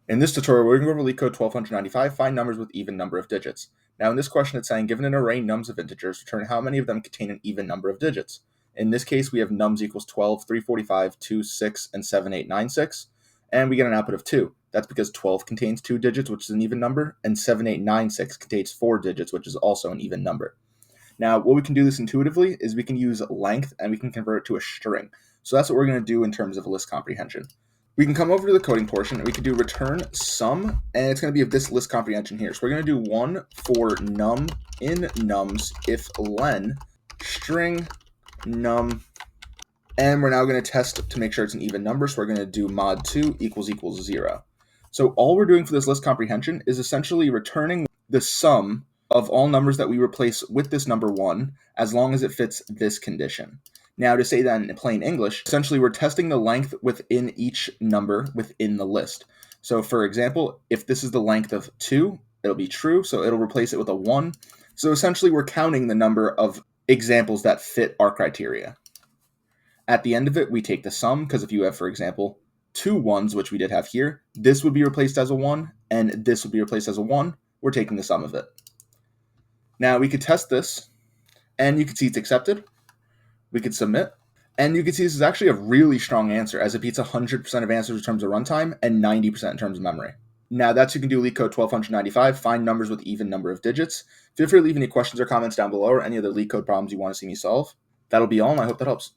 In this tutorial, we're going to go over LeetCode 1295, find numbers with even number of digits. Now in this question, it's saying, given an array nums of integers, return how many of them contain an even number of digits. In this case, we have nums equals 12, 345, 2, 6, and 7, 8, 9, 6, and we get an output of 2. That's because 12 contains 2 digits, which is an even number, and 7, 8, 9, 6 contains 4 digits, which is also an even number. Now, what we can do this intuitively is we can use length and we can convert it to a string. So that's what we're going to do in terms of list comprehension. We can come over to the coding portion and we can do return sum, and it's going to be of this list comprehension here. So we're going to do one for num in nums if len string num, and we're now going to test to make sure it's an even number. So we're going to do mod2 equals 0. So all we're doing for this list comprehension is essentially returning the sum of all numbers that we replace with this number 1 as long as it fits this condition. Now, to say that in plain English, essentially we're testing the length within each number within the list. So for example, if this is the length of 2, it'll be true, so it'll replace it with a 1. So essentially we're counting the number of examples that fit our criteria. At the end of it, we take the sum, because if you have, for example, 2 1s, which we did have here, this would be replaced as a 1, and this would be replaced as a 1. We're taking the sum of it. Now we could test this, and you can see it's accepted. We could submit, and you can see this is actually a really strong answer, as it beats 100% of answers in terms of runtime and 90% in terms of memory. Now that's you can do LeetCode 1295, find numbers with even number of digits. Feel free to leave any questions or comments down below or any other LeetCode problems you want to see me solve. That'll be all, and I hope that helps.